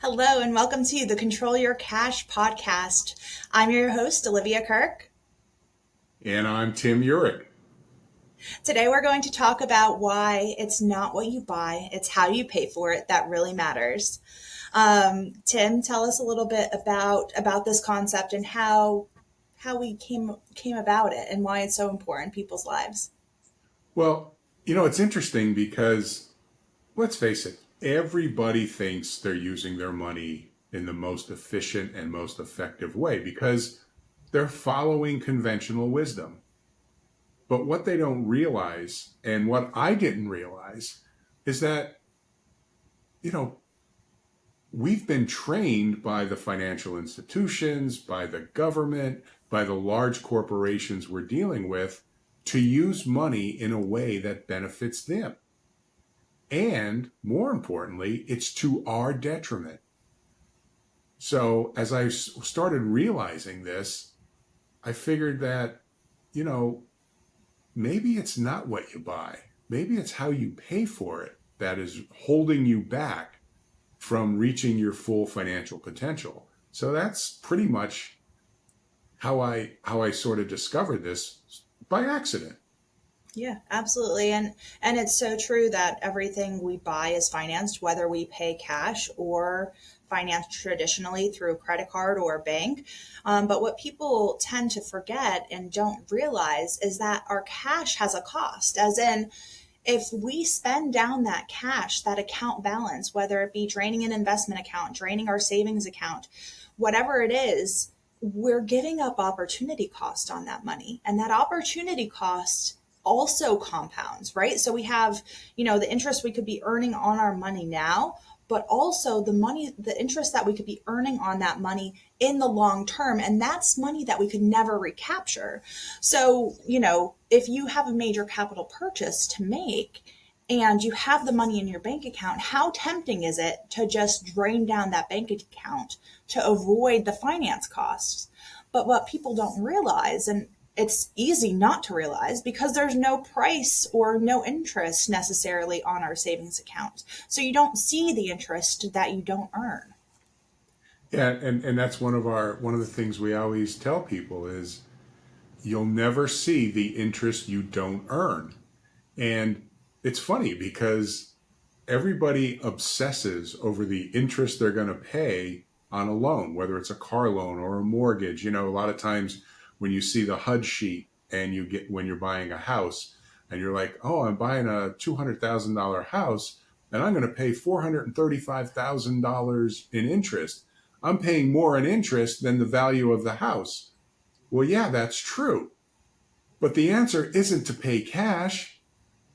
Hello, and welcome to the Control Your Cash podcast. I'm your host, Olivia Kirk. And I'm Tim Yurek. Today, we're going to talk about why it's not what you buy, it's how you pay for it that really matters. Tim, tell us a little bit about this concept and how we came about it and why it's so important in people's lives. Well, it's interesting because let's face it, everybody thinks they're using their money in the most efficient and most effective way because they're following conventional wisdom. But what they don't realize, and what I didn't realize, is that, you know, we've been trained by the financial institutions, by the government, by the large corporations we're dealing with to use money in a way that benefits them. And more importantly, it's to our detriment. So as I started realizing this, I figured that, you know, maybe it's not what you buy. Maybe it's how you pay for it that is holding you back from reaching your full financial potential. So that's pretty much how I sort of discovered this by accident. Yeah, absolutely. And it's so true that everything we buy is financed, whether we pay cash or financed traditionally through a credit card or a bank. But what people tend to forget and don't realize is that our cash has a cost, as in, if we spend down that cash, that account balance, whether it be draining an investment account, draining our savings account, whatever it is, we're giving up opportunity cost on that money. And that opportunity cost also compounds, right? So we have, the interest we could be earning on our money now, but also the interest that we could be earning on that money in the long term. And that's money that we could never recapture. So, if you have a major capital purchase to make and you have the money in your bank account, how tempting is it to just drain down that bank account to avoid the finance costs? But what people don't realize, and it's easy not to realize because there's no price or no interest necessarily on our savings account. So you don't see the interest that you don't earn. Yeah, and that's one of the things we always tell people is you'll never see the interest you don't earn. And it's funny because everybody obsesses over the interest they're going to pay on a loan, whether it's a car loan or a mortgage. A lot of times when you see the HUD sheet and you get when you're buying a house and you're like, oh, I'm buying a $200,000 house and I'm going to pay $435,000 in interest. I'm paying more in interest than the value of the house. Well, yeah, that's true. But the answer isn't to pay cash,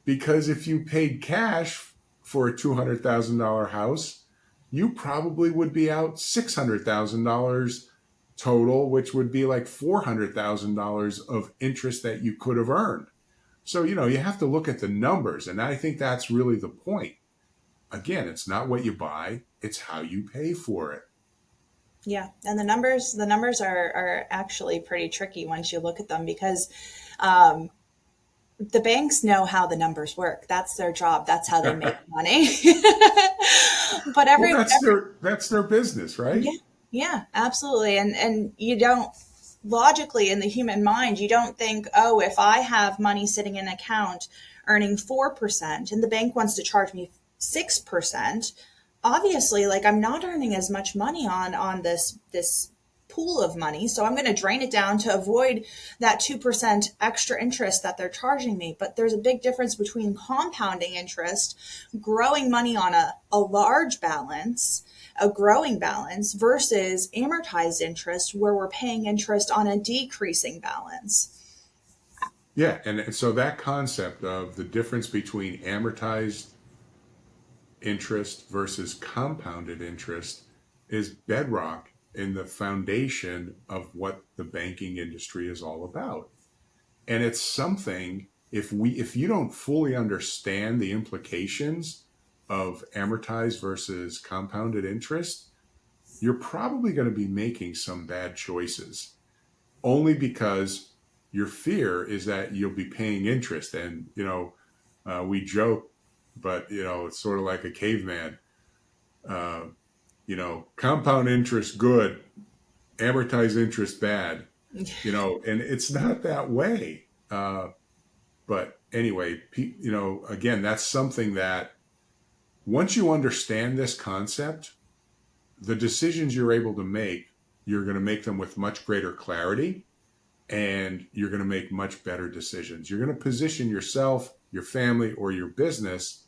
because if you paid cash for a $200,000 house, you probably would be out $600,000 total, which would be like $400,000 of interest that you could have earned. So, you have to look at the numbers. And I think that's really the point. Again, it's not what you buy, it's how you pay for it. Yeah, and the numbers are actually pretty tricky once you look at them because um, the banks know how the numbers work. That's their job. That's how they make money. but Well, every that's their business, right? Yeah, yeah, absolutely. And you don't logically in the human mind, you don't think, oh, if I have money sitting in an account earning 4% and the bank wants to charge me 6%, obviously like I'm not earning as much money on this pool of money. So I'm going to drain it down to avoid that 2% extra interest that they're charging me. But there's a big difference between compounding interest, growing money on a large balance, a growing balance versus amortized interest where we're paying interest on a decreasing balance. Yeah. And so that concept of the difference between amortized interest versus compounded interest is bedrock in the foundation of what the banking industry is all about. And it's something, if you don't fully understand the implications of amortized versus compounded interest, you're probably going to be making some bad choices, only because your fear is that you'll be paying interest. And we joke, but it's sort of like a caveman. uh, compound interest good, amortized interest bad, and it's not that way. But anyway, again, that's something that once you understand this concept, the decisions you're able to make, you're going to make them with much greater clarity, and you're going to make much better decisions. You're going to position yourself, your family, or your business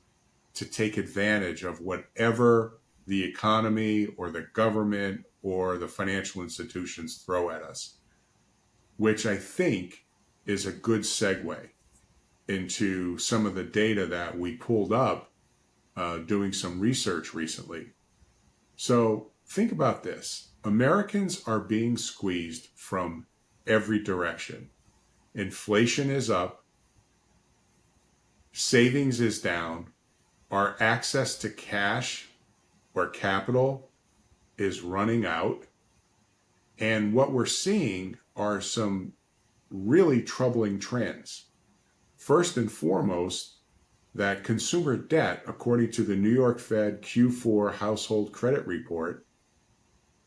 to take advantage of whatever the economy or the government or the financial institutions throw at us, which I think is a good segue into some of the data that we pulled up doing some research recently. So think about this. Americans are being squeezed from every direction. Inflation is up, savings is down, our access to cash or capital is running out. And what we're seeing are some really troubling trends. First and foremost, that consumer debt, according to the New York Fed Q4 household credit report,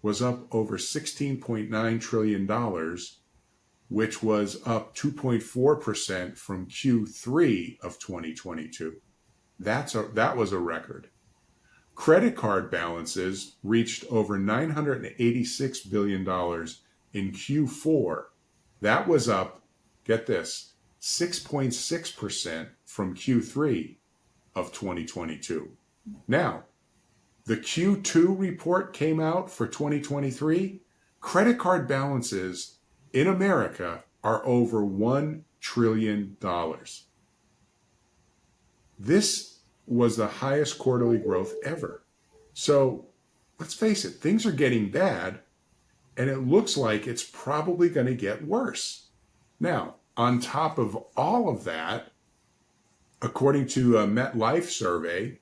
was up over $16.9 trillion, which was up 2.4% from Q3 of 2022. That was a record. Credit card balances reached over $986 billion in Q4. That was up, get this, 6.6% from Q3 of 2022. Now, the Q2 report came out for 2023. Credit card balances in America are over $1 trillion. This was the highest quarterly growth ever. So let's face it, things are getting bad, and it looks like it's probably going to get worse. Now, on top of all of that, according to a MetLife survey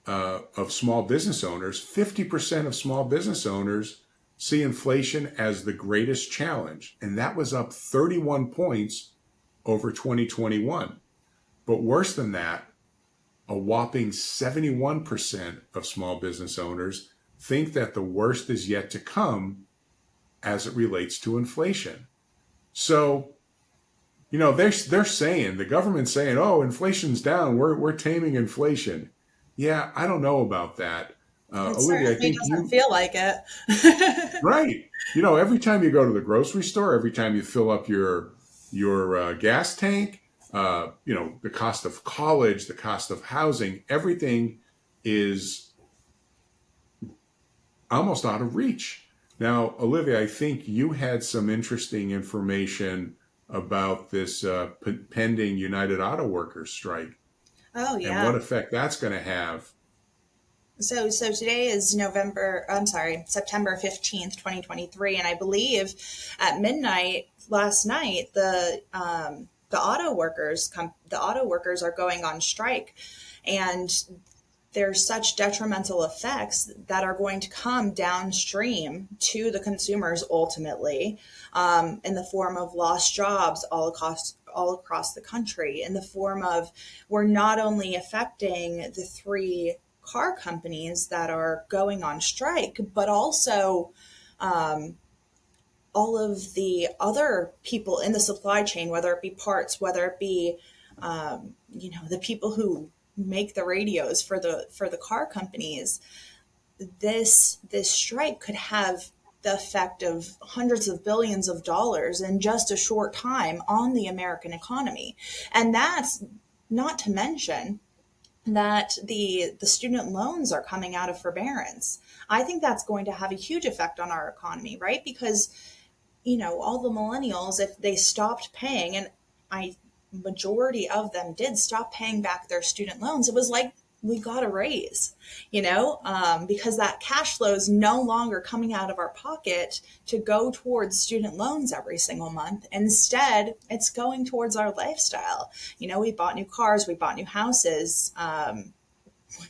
of small business owners, 50% of small business owners see inflation as the greatest challenge, and that was up 31 points over 2021. But worse than that, a whopping 71% of small business owners think that the worst is yet to come as it relates to inflation. So, they're saying, the government's saying, oh, inflation's down, we're taming inflation. Yeah, I don't know about that. It Olivia, I certainly think doesn't feel like it. right. Every time you go to the grocery store, every time you fill up your gas tank, the cost of college, the cost of housing, everything is almost out of reach. Now, Olivia, I think you had some interesting information about this pending United Auto Workers strike Oh, and yeah. what effect that's going to have. So today is September 15th, 2023. And I believe at midnight last night, the auto workers are going on strike. And there's such detrimental effects that are going to come downstream to the consumers ultimately, in the form of lost jobs all across the country, in the form of, we're not only affecting the three car companies that are going on strike, but also all of the other people in the supply chain, whether it be parts, whether it be the people who make the radios for the car companies. This strike could have the effect of hundreds of billions of dollars in just a short time on the American economy. And that's not to mention that the student loans are coming out of forbearance. I think that's going to have a huge effect on our economy, right? Because all the millennials, if they stopped paying, and I majority of them did stop paying back their student loans, it was like we got a raise, because that cash flow is no longer coming out of our pocket to go towards student loans every single month. Instead, it's going towards our lifestyle. We bought new cars, we bought new houses,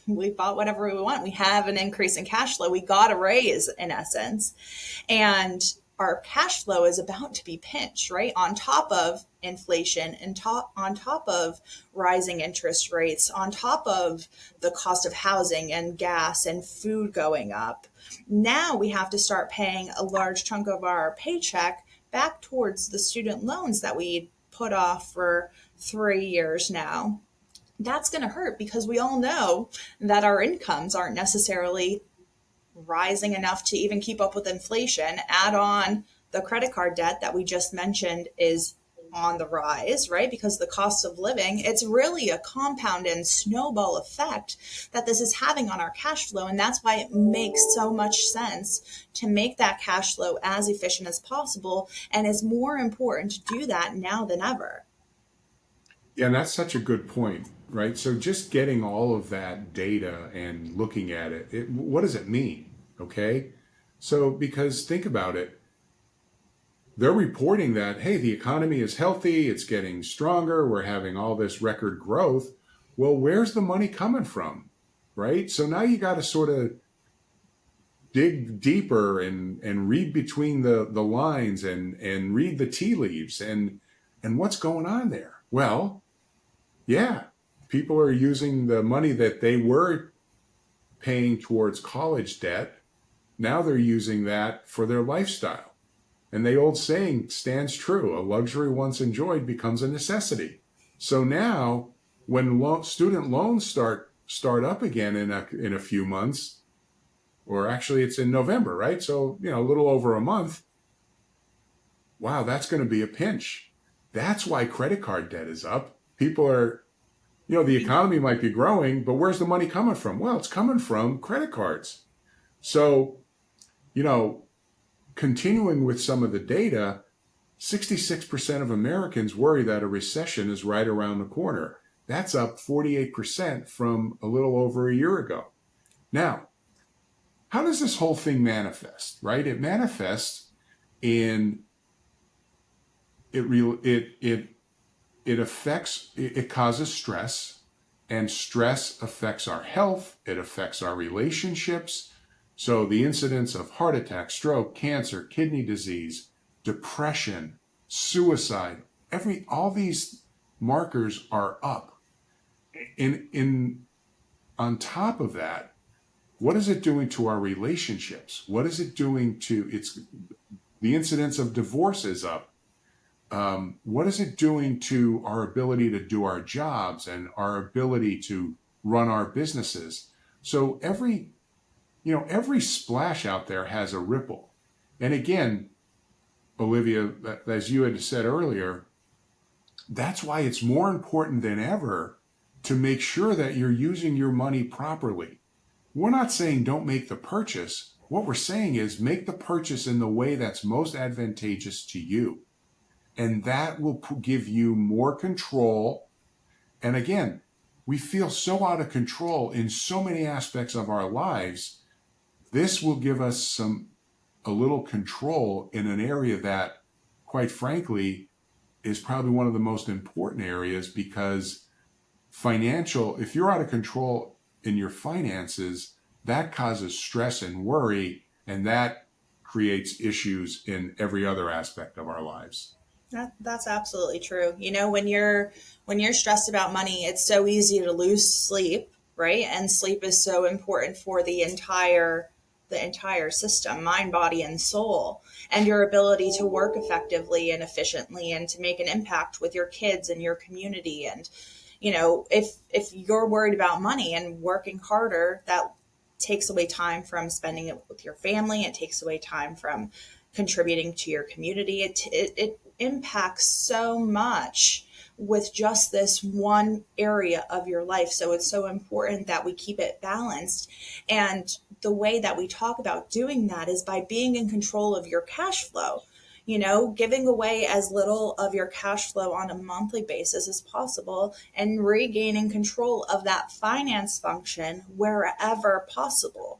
we bought whatever we want. We have an increase in cash flow. We got a raise in essence. And our cash flow is about to be pinched, right? On top of inflation and on top of rising interest rates, on top of the cost of housing and gas and food going up. Now we have to start paying a large chunk of our paycheck back towards the student loans that we put off for 3 years now. That's going to hurt because we all know that our incomes aren't necessarily rising enough to even keep up with inflation. Add on the credit card debt that we just mentioned is on the rise, right? Because the cost of living, it's really a compound and snowball effect that this is having on our cash flow. And that's why it makes so much sense to make that cash flow as efficient as possible. And it's more important to do that now than ever. Yeah, and that's such a good point, right? So just getting all of that data and looking at it, what does it mean? Okay. So, because think about it, they're reporting that, hey, the economy is healthy, it's getting stronger, we're having all this record growth. Well, where's the money coming from? Right? So now you got to sort of dig deeper and read between the lines and read the tea leaves and what's going on there. Well, yeah, people are using the money that they were paying towards college debt. Now they're using that for their lifestyle. And the old saying stands true: a luxury once enjoyed becomes a necessity. So now when student loans start up again in a few months, or actually it's in November, right? So, a little over a month. Wow, that's going to be a pinch. That's why credit card debt is up. People are, the economy might be growing, but where's the money coming from? Well, it's coming from credit cards. So, continuing with some of the data, 66% of Americans worry that a recession is right around the corner. That's up 48% from a little over a year ago. Now, how does this whole thing manifest, right? It manifests in it causes stress, and stress affects our health. It affects our relationships. So the incidence of heart attack, stroke, cancer, kidney disease, depression, suicide, all these markers are up. On top of that, what is it doing to our relationships? What is it doing to the incidence of divorce is up. What is it doing to our ability to do our jobs and our ability to run our businesses? So every splash out there has a ripple. And again, Olivia, as you had said earlier, that's why it's more important than ever to make sure that you're using your money properly. We're not saying don't make the purchase. What we're saying is make the purchase in the way that's most advantageous to you. And that will give you more control. And again, we feel so out of control in so many aspects of our lives. This will give us a little control in an area that, quite frankly, is probably one of the most important areas, because if you're out of control in your finances, that causes stress and worry, and that creates issues in every other aspect of our lives. That's absolutely true. When you're stressed about money, it's so easy to lose sleep, right? And sleep is so important for the entire system, mind, body, and soul, and your ability to work effectively and efficiently and to make an impact with your kids and your community. And, if you're worried about money and working harder, that takes away time from spending it with your family. It takes away time from contributing to your community. It impacts so much with just this one area of your life. So it's so important that we keep it balanced. And the way that we talk about doing that is by being in control of your cash flow, giving away as little of your cash flow on a monthly basis as possible and regaining control of that finance function wherever possible.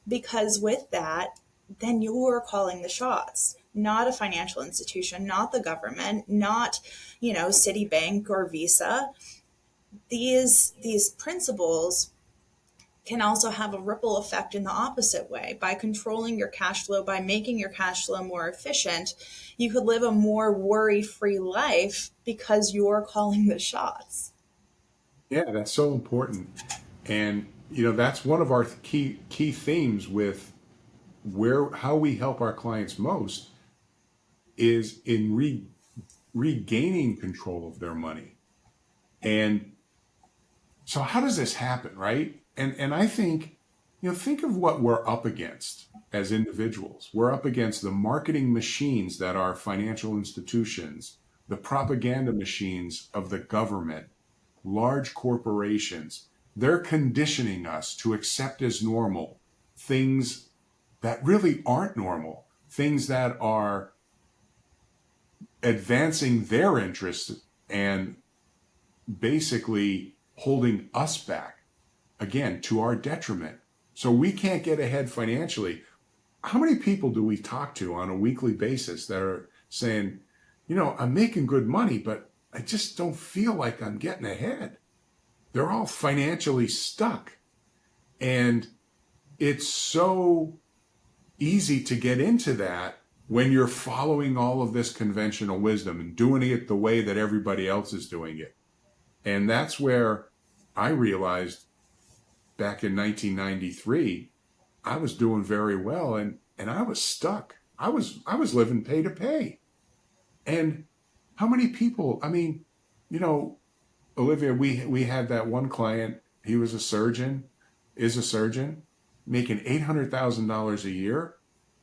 Because with that, then you're calling the shots, not a financial institution, not the government, not, Citibank or Visa. These principles, can also have a ripple effect in the opposite way. By controlling your cash flow, by making your cash flow more efficient, you could live a more worry-free life because you're calling the shots. Yeah, that's so important. And that's one of our key themes with where how we help our clients most is in regaining control of their money. And so how does this happen, right? And I think, think of what we're up against as individuals. We're up against the marketing machines that are financial institutions, the propaganda machines of the government, large corporations. They're conditioning us to accept as normal things that really aren't normal, things that are advancing their interests and basically holding us back, again, to our detriment. So we can't get ahead financially. How many people do we talk to on a weekly basis that are saying, I'm making good money, but I just don't feel like I'm getting ahead? They're all financially stuck. And it's so easy to get into that when you're following all of this conventional wisdom and doing it the way that everybody else is doing it. And that's where I realized back in 1993, I was doing very well and I was stuck. I was living pay to pay. And how many people, you know, Olivia, we had that one client, he was a surgeon, is a surgeon, making $800,000 a year,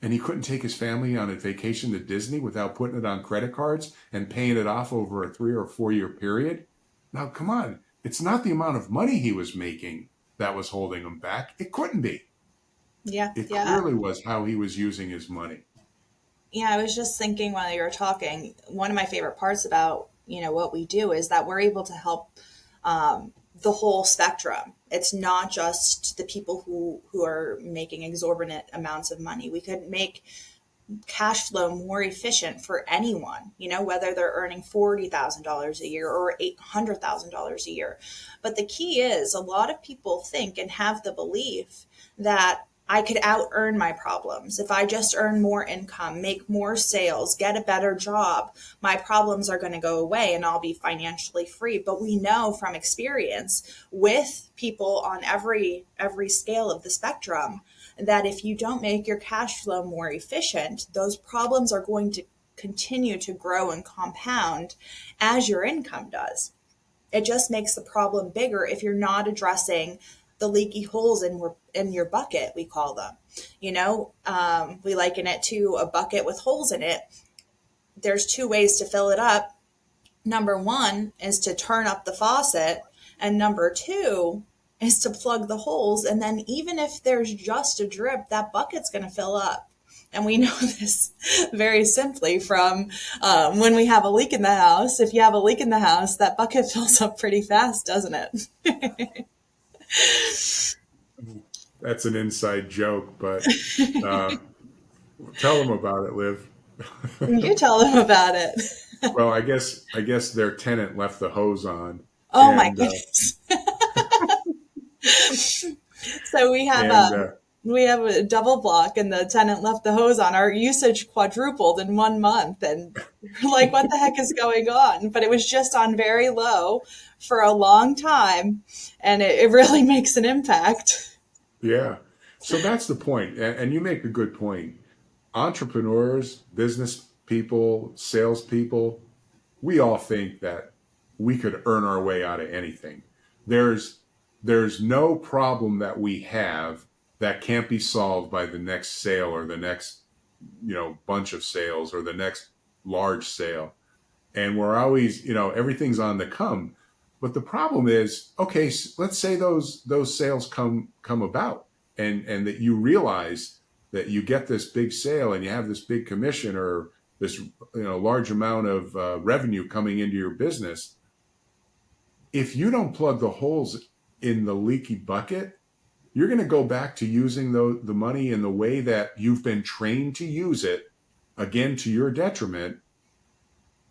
and he couldn't take his family on a vacation to Disney without putting it on credit cards and paying it off over a 3 or 4 year period. Now, come on, it's not the amount of money he was making that was holding him back. It couldn't be. Yeah, It yeah. clearly was how he was using his money. Yeah, I was just thinking while you were talking, one of my favorite parts about, what we do is that we're able to help the whole spectrum. It's not just the people who are making exorbitant amounts of money. We could make cash flow more efficient for anyone, whether they're earning $40,000 a year or $800,000 a year. But the key is a lot of people think and have the belief that I could out earn my problems. If I just earn more income, make more sales, get a better job, my problems are going to go away and I'll be financially free. But we know from experience with people on every scale of the spectrum that if you don't make your cash flow more efficient, those problems are going to continue to grow and compound as your income does. It just makes the problem bigger if you're not addressing the leaky holes in your bucket, we call them. We liken it to a bucket with holes in it. There's two ways to fill it up. Number one is to turn up the faucet, and number two is to plug the holes. And then even if there's just a drip, that bucket's going to fill up. And we know this very simply from when we have a leak in the house. If you have a leak in the house, that bucket fills up pretty fast, doesn't it? That's an inside joke, but uh, tell them about it, Liv. You tell them about it. Well, I guess their tenant left the hose on, Oh my and goodness. So and we have a double block and the tenant left the hose on. Our usage quadrupled in 1 month and we're like, what the heck is going on? But it was just on very low for a long time and it really makes an impact. yeah, so that's the point, and you make a good point. Entrepreneurs, business people, salespeople, we all think that we could earn our way out of anything. There's there's no problem that we have that can't be solved by the next sale or the next bunch of sales or the next large sale. And we're always, everything's on the come. But the problem is, okay, let's say those sales come about, and that you realize that you get this big sale and you have this big commission or this large amount of revenue coming into your business. If you don't plug the holes in the leaky bucket, you're going to go back to using the money in the way that you've been trained to use it, again to your detriment.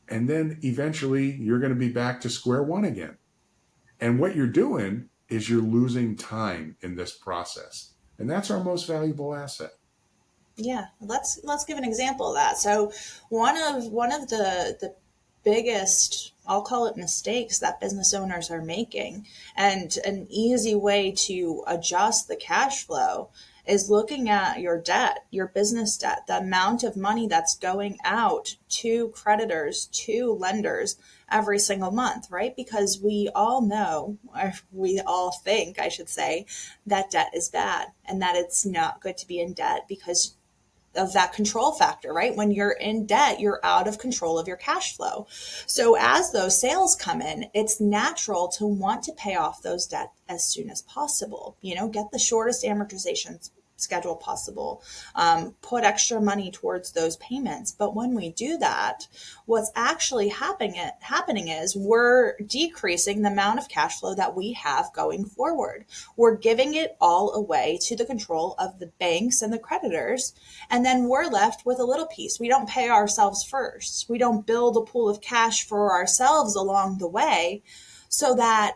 And then eventually you're going to be back to square one again. And what you're doing is you're losing time in this process. And that's our most valuable asset. Yeah, let's give an example of that. So one of the biggest, I'll call it, mistakes that business owners are making, and an easy way to adjust the cash flow, is looking at your debt, your business debt, the amount of money that's going out to creditors, to lenders every single month, right? Because we all know, or we all think, I should say, that debt is bad and that it's not good to be in debt because of that control factor, right? When you're in debt, you're out of control of your cash flow. So as those sales come in, it's natural to want to pay off those debt as soon as possible. Get the shortest amortization schedule possible, put extra money towards those payments. But when we do that, what's actually happening is we're decreasing the amount of cash flow that we have going forward. We're giving it all away to the control of the banks and the creditors, and then we're left with a little piece. We don't pay ourselves first. We don't build a pool of cash for ourselves along the way, so that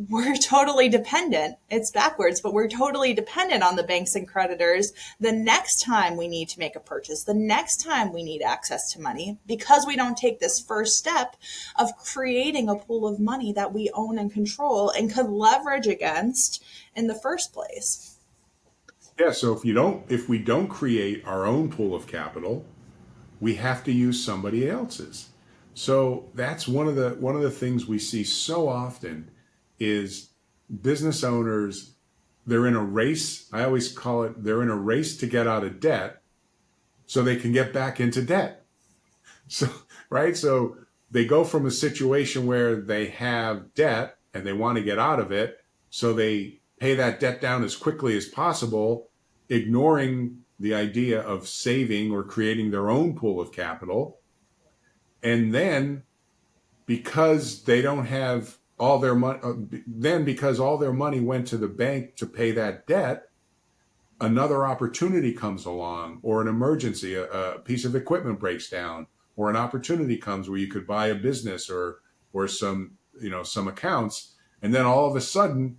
we're totally dependent. It's backwards, but we're totally dependent on the banks and creditors the next time we need to make a purchase, the next time we need access to money, because we don't take this first step of creating a pool of money that we own and control and could leverage against in the first place. Yeah, so if we don't create our own pool of capital, we have to use somebody else's. So that's one of the things we see so often is business owners, they're in a race. I always call it, they're in a race to get out of debt so they can get back into debt. So, right? So they go from a situation where they have debt and they want to get out of it. So they pay that debt down as quickly as possible, ignoring the idea of saving or creating their own pool of capital. And then because they don't have all their money, because all their money went to the bank to pay that debt, another opportunity comes along, or an emergency, a piece of equipment breaks down, or an opportunity comes where you could buy a business or some accounts, and then all of a sudden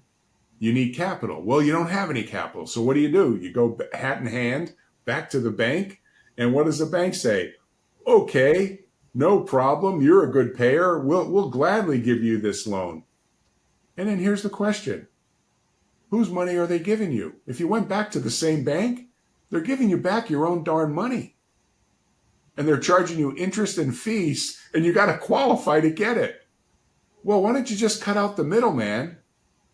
you need capital. Well, you don't have any capital. So what do? You go hat in hand back to the bank. And what does the bank say? Okay, no problem. You're a good payer. We'll gladly give you this loan. And then here's the question. Whose money are they giving you? If you went back to the same bank, they're giving you back your own darn money. And they're charging you interest and fees, and you got to qualify to get it. Well, why don't you just cut out the middleman,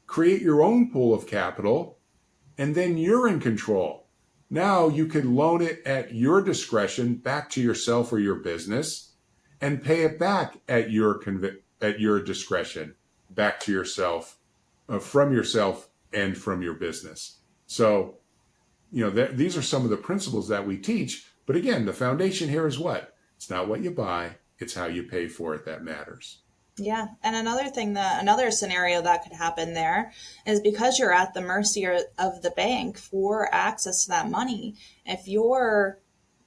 create your own pool of capital, and then you're in control. Now you can loan it at your discretion back to yourself or your business and pay it back at your discretion back to yourself, from yourself and from your business. So, these are some of the principles that we teach. But again, the foundation here is what? It's not what you buy, it's how you pay for it that matters. Yeah. And another scenario that could happen there is, because you're at the mercy of the bank for access to that money, if your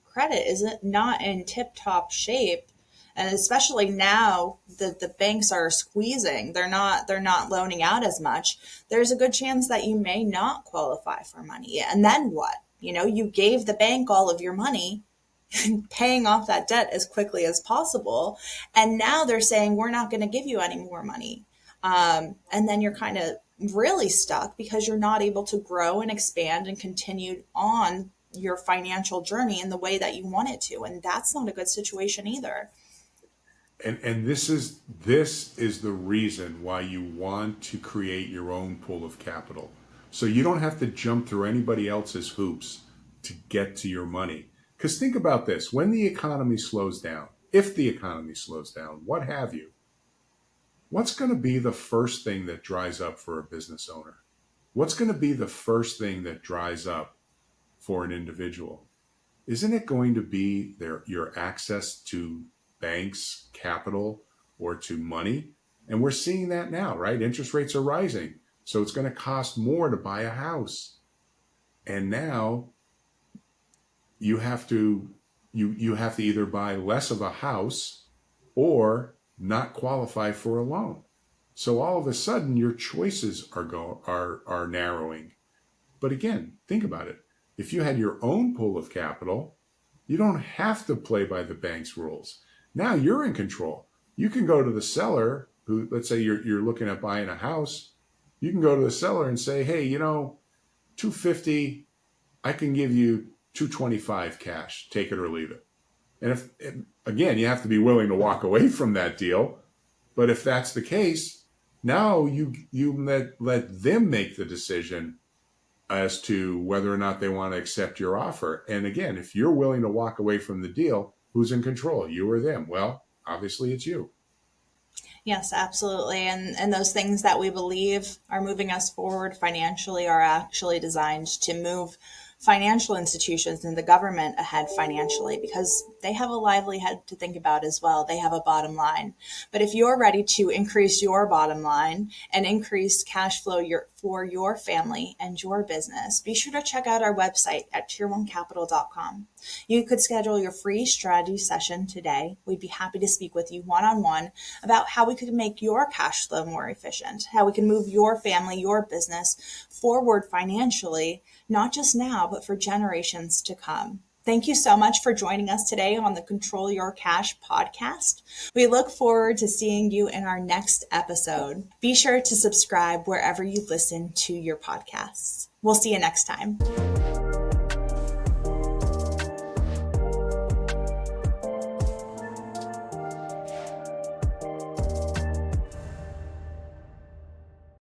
credit isn't not in tip top shape, and especially now the banks are squeezing, they're not loaning out as much, there's a good chance that you may not qualify for money. And then what? You gave the bank all of your money, paying off that debt as quickly as possible. And now they're saying, we're not going to give you any more money. And then you're kind of really stuck because you're not able to grow and expand and continue on your financial journey in the way that you want it to. And that's not a good situation either. And this is the reason why you want to create your own pool of capital. So you don't have to jump through anybody else's hoops to get to your money. Because think about this, when the economy slows down, if the economy slows down, what have you, what's going to be the first thing that dries up for a business owner? What's going to be the first thing that dries up for an individual? Isn't it going to be your access to banks, capital, or to money? And we're seeing that now, right? Interest rates are rising. So it's going to cost more to buy a house. And now you have to either buy less of a house or not qualify for a loan. So all of a sudden your choices are narrowing. But again, think about it. If you had your own pool of capital, you don't have to play by the bank's rules. Now you're in control. You can go to the seller who, let's say you're looking at buying a house. You can go to the seller and say, hey, 250, I can give you 225 cash, take it or leave it. And if, again, you have to be willing to walk away from that deal. But if that's the case, now you let them make the decision as to whether or not they want to accept your offer. And again, if you're willing to walk away from the deal, who's in control, you or them? Well, obviously it's you. Yes, absolutely. And those things that we believe are moving us forward financially are actually designed to move financial institutions and the government ahead financially, because they have a livelihood to think about as well. They have a bottom line. But if you're ready to increase your bottom line and increase cash flow for your family and your business, be sure to check out our website at tier1capital.com. You could schedule your free strategy session today. We'd be happy to speak with you one-on-one about how we could make your cash flow more efficient, how we can move your family, your business forward financially, not just now, but for generations to come. Thank you so much for joining us today on the Control Your Cash podcast. We look forward to seeing you in our next episode. Be sure to subscribe wherever you listen to your podcasts. We'll see you next time.